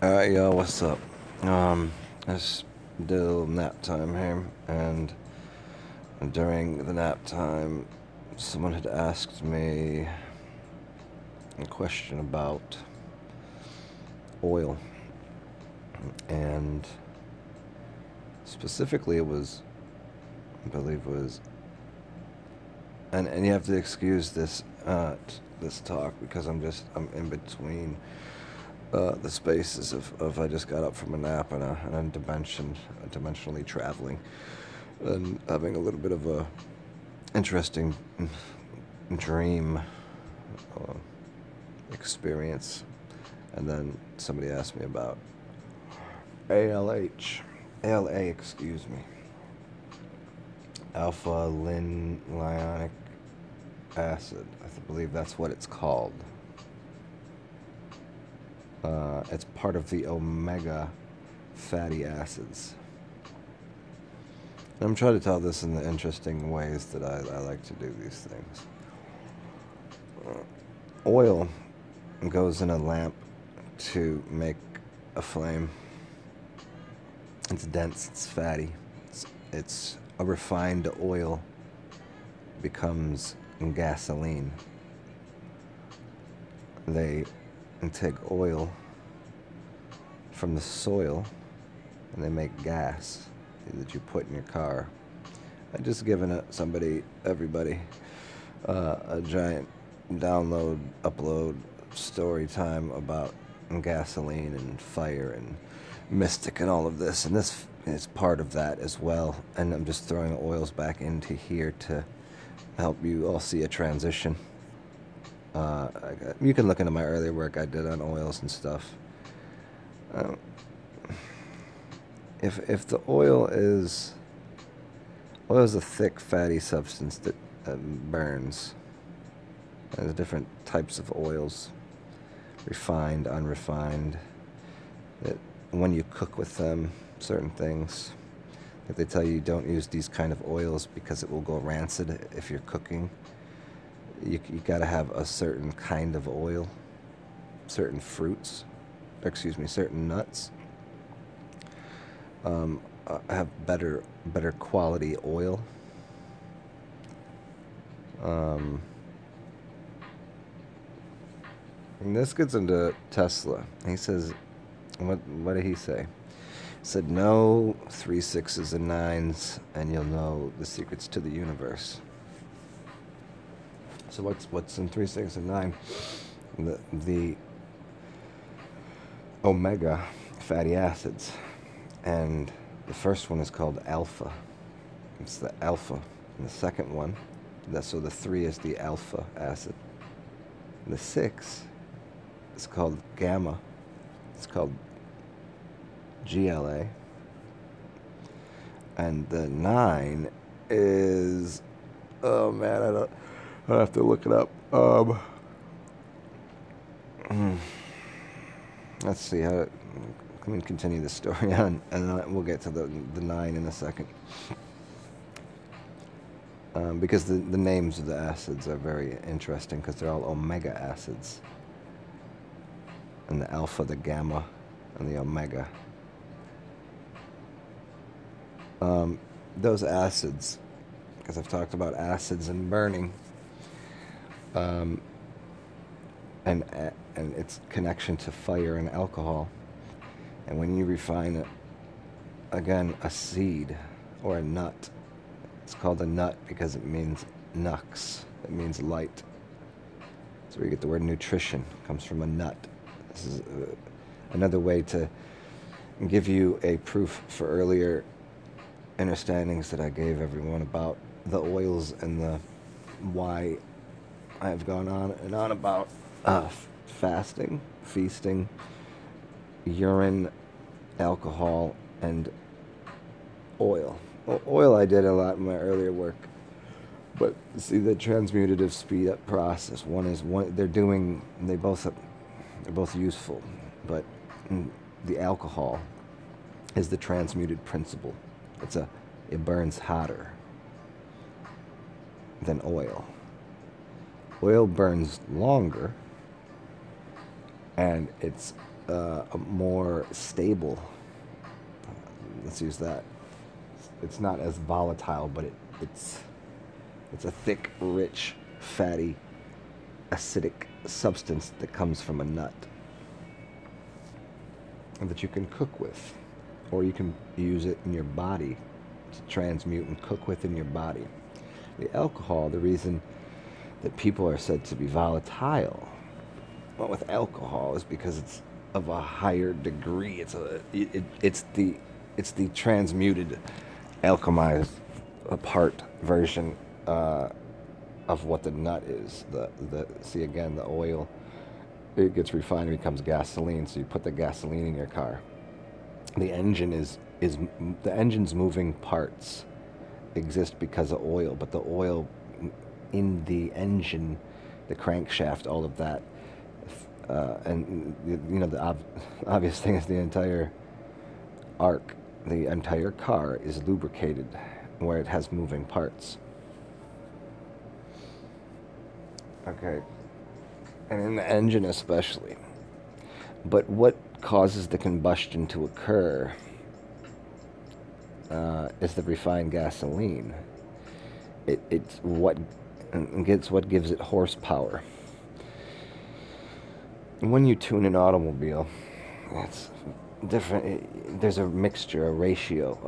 Alright, yo, what's up? It's did a little nap time here, and during the nap time, someone had asked me a question about oil, and specifically it was, I believe it was, and you have to excuse this talk because I'm in between the spaces of I just got up from a nap and a dimensionally traveling and having a little bit of a interesting dream uh, experience. And then somebody asked me about ALA, excuse me, alpha linolenic acid. I believe that's what it's called. It's part of the omega fatty acids. And I'm trying to tell this in the interesting ways that I like to do these things. Oil goes in a lamp to make a flame. It's dense, it's fatty. It's a refined oil becomes gasoline. They take oil from the soil and they make gas that you put in your car. I just given everybody a giant download, upload story time about gasoline and fire and mystic and all of this, and this is part of that as well. And I'm just throwing oils back into here to help you all see a transition. You can look into my earlier work I did on oils and stuff. If the oil is a thick fatty substance that burns. There's different types of oils, refined, unrefined. That when you cook with them, certain things, that they tell you don't use these kind of oils because it will go rancid if you're cooking. You gotta have a certain kind of oil, certain fruits, certain nuts. Have better quality oil. And this gets into Tesla. He says, what did he say? He said, know 3 6s and 9s, and you'll know the secrets to the universe. So what's in 3 6 and 9? The omega fatty acids, and the first one is called alpha. It's the alpha, and the second one, so the 3 is the alpha acid. And the 6 is called gamma. It's called GLA, and the 9 is, oh man, I'll have to look it up. Let's see how. Let me continue the story on, and then we'll get to the 9 in a second. Because the names of the acids are very interesting because they're all omega acids. And the alpha, the gamma, and the omega. Those acids, because I've talked about acids and burning, and its connection to fire and alcohol. And when you refine it, again, a seed or a nut, it's called a nut because it means nux. It means light. That's where you get the word nutrition. It comes from a nut. This is another way to give you a proof for earlier understandings that I gave everyone about the oils and the why I've gone on and on about fasting, feasting, urine, alcohol, and oil. Well, oil I did a lot in my earlier work, but see the transmutative speed up process. They're both useful, but the alcohol is the transmuted principle. It burns hotter than oil. Oil burns longer, and it's more stable. Let's use that. It's not as volatile, but it's a thick, rich, fatty, acidic substance that comes from a nut, and that you can cook with, or you can use it in your body to transmute and cook with in your body. The alcohol, the reason that people are said to be volatile, well, with alcohol, is because it's of a higher degree. It's the transmuted, alchemized apart version of what the nut is. See, again, the oil, it gets refined and becomes gasoline. So you put the gasoline in your car. The engine the engine's moving parts exist because of oil, but the oil in the engine, the crankshaft, all of that, and the obvious thing is the entire arc, the entire car is lubricated where it has moving parts. Okay, and in the engine especially. But what causes the combustion to occur is the refined gasoline. It's what gives it horsepower. When you tune an automobile, it's different. There's a mixture, a ratio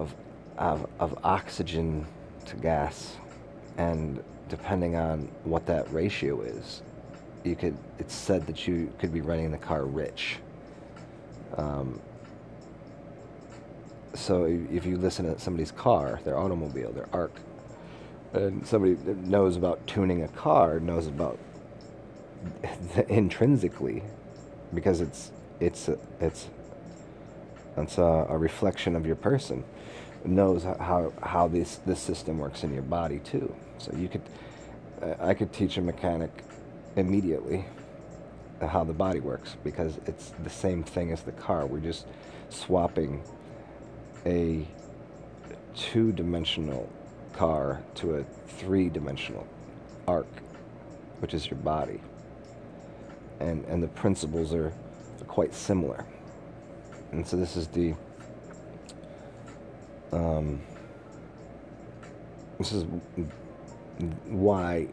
of oxygen to gas, and depending on what that ratio is, it's said that you could be running the car rich. So if you listen to somebody's car, their automobile, their ARC, and somebody that knows about tuning a car knows about intrinsically, because it's a reflection of your person, knows how this system works in your body too. So I could teach a mechanic immediately how the body works, because it's the same thing as the car. We're just swapping a two-dimensional car to a three-dimensional arc, which is your body, and the principles are quite similar. And so this is why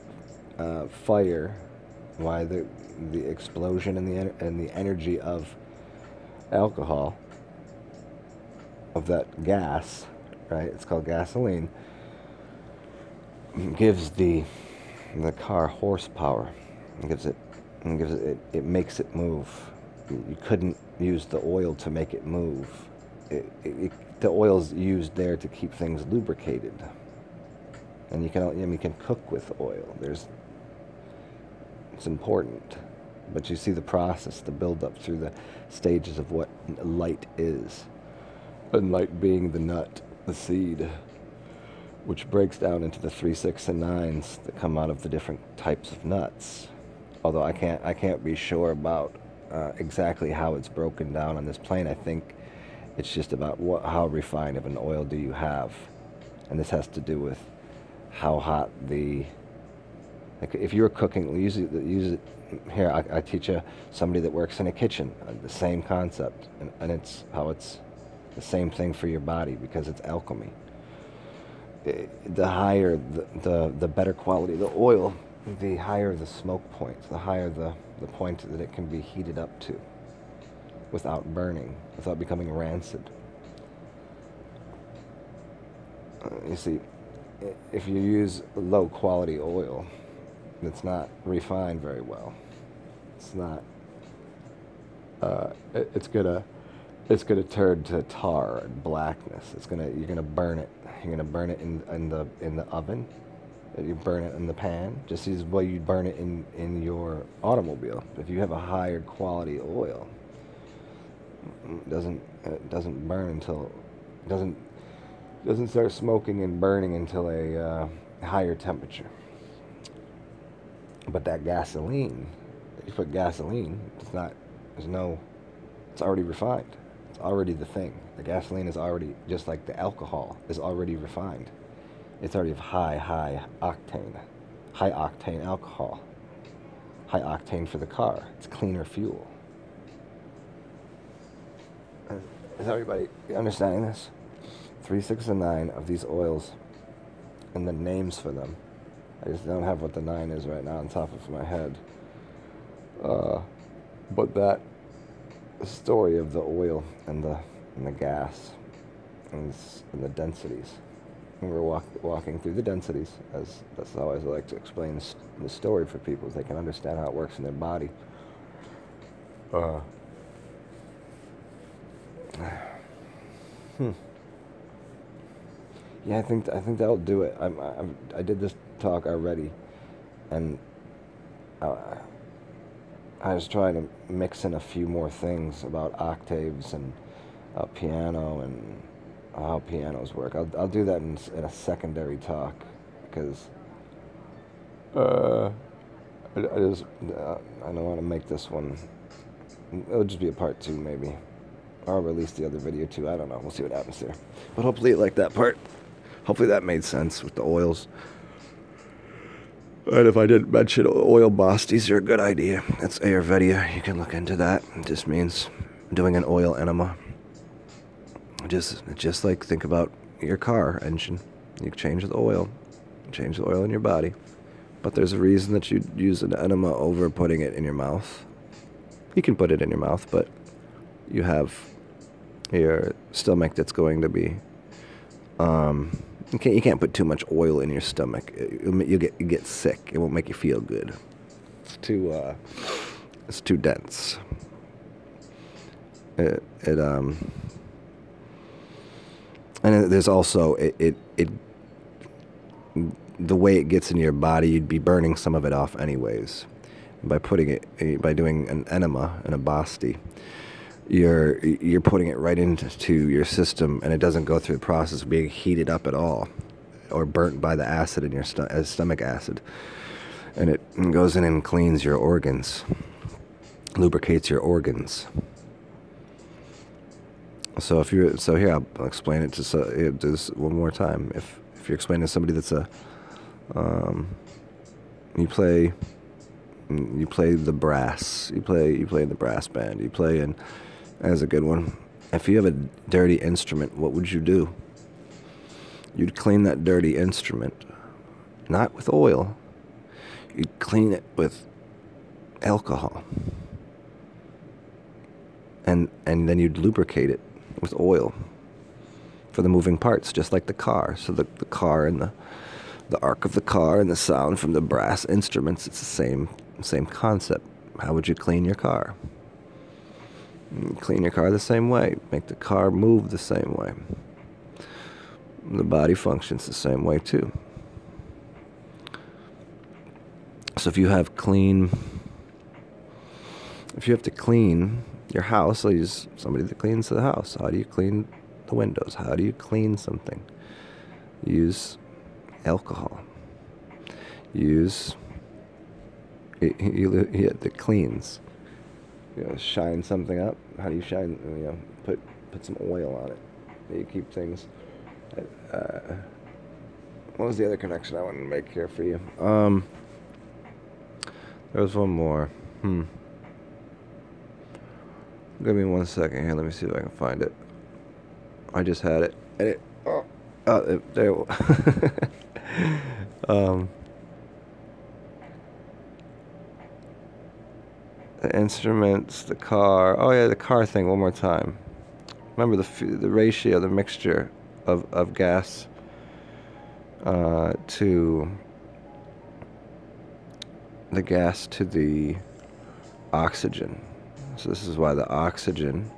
fire, why the explosion and the energy of alcohol, of that gas, right? It's called gasoline. Gives the car horsepower. It makes it move. You couldn't use the oil to make it move. The oil's used there to keep things lubricated. And you can cook with oil. It's important. But you see the process, the build up through the stages of what light is. And light being the nut, the seed, which breaks down into the 3, 6, and 9s that come out of the different types of nuts. Although I can't be sure about exactly how it's broken down on this plane. I think it's just about how refined of an oil do you have, and this has to do with how hot if you were cooking, use it here. I teach somebody that works in a kitchen the same concept, and it's the same thing for your body, because it's alchemy. The higher the better quality the oil, the higher the smoke point, the higher the point that it can be heated up to without burning, without becoming rancid. You see, if you use low quality oil that's not refined very well, it's not it's gonna turn to tar and blackness. You're gonna burn it. You're gonna burn it in the oven. You burn it in the pan, just as well you burn it in your automobile. If you have a higher quality oil, it doesn't burn until doesn't start smoking and burning until a higher temperature. But that gasoline, if you put gasoline, it's already refined. It's already the thing. The gasoline is already, just like the alcohol, is already refined. It's already of high octane alcohol. High octane for the car. It's cleaner fuel. Is everybody understanding this? 3, 6, and 9 of these oils, and the names for them. I just don't have what the 9 is right now on top of my head. But that story of the oil and the gas and the densities. And we're walking through the densities, as that's how I like to explain the story for people, so they can understand how it works in their body. Yeah, I think that'll do it. I did this talk already, and I was trying to mix in a few more things about octaves and piano and how pianos work. I'll do that in a secondary talk, because I don't want to make this one. It'll just be a part 2 maybe. I'll release the other video too. I don't know. We'll see what happens there. But hopefully you like that part. Hopefully that made sense with the oils. And if I didn't mention oil bosties are a good idea. It's Ayurveda. You can look into that. It just means doing an oil enema. Just like think about your car engine. You change the oil in your body. But there's a reason that you use an enema over putting it in your mouth. You can put it in your mouth, but you have your stomach that's going to be you can't put too much oil in your stomach. You get sick. It won't make you feel good. It's too dense. And there's also the way it gets in your body, you'd be burning some of it off anyways. By doing an enema and a basti, you're putting it right into your system, and it doesn't go through the process of being heated up at all, or burnt by the acid in your stomach acid, and it goes in and cleans your organs, lubricates your organs. So here I'll explain it to this one more time. If you're explaining to somebody that's you play the brass, you play in the brass band, you play in. That's a good one. If you have a dirty instrument, what would you do? You'd clean that dirty instrument, not with oil. You'd clean it with alcohol. And then you'd lubricate it with oil for the moving parts, just like the car. So the car and the arc of the car and the sound from the brass instruments, it's the same concept. How would you clean your car? Clean your car the same way. Make the car move the same way. The body functions the same way too. So if you have to clean your house, I'll use somebody that cleans the house. How do you clean the windows? How do you clean something? Use alcohol. Use that cleans. Shine something up. How do you shine? Put some oil on it. You keep things. What was the other connection I wanted to make here for you? There was one more. Give me 1 second here. Let me see if I can find it. I just had it. And it. There. The instruments, the car. Oh yeah, the car thing. One more time. Remember the ratio, the mixture of gas to the oxygen. So this is why the oxygen.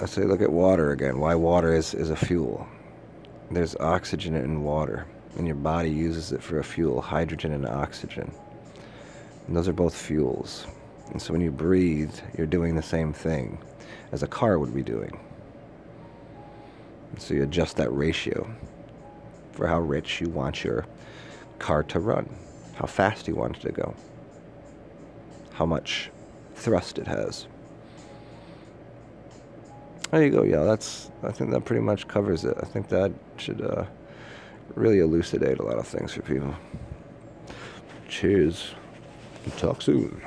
I say, look at water again. Why water is a fuel. There's oxygen in water, and your body uses it for a fuel. Hydrogen and oxygen. And those are both fuels. And so when you breathe, you're doing the same thing as a car would be doing. And so you adjust that ratio for how rich you want your car to run, how fast you want it to go, how much thrust it has. There you go, yeah, I think that pretty much covers it. I think that should really elucidate a lot of things for people. Cheers. Talk soon.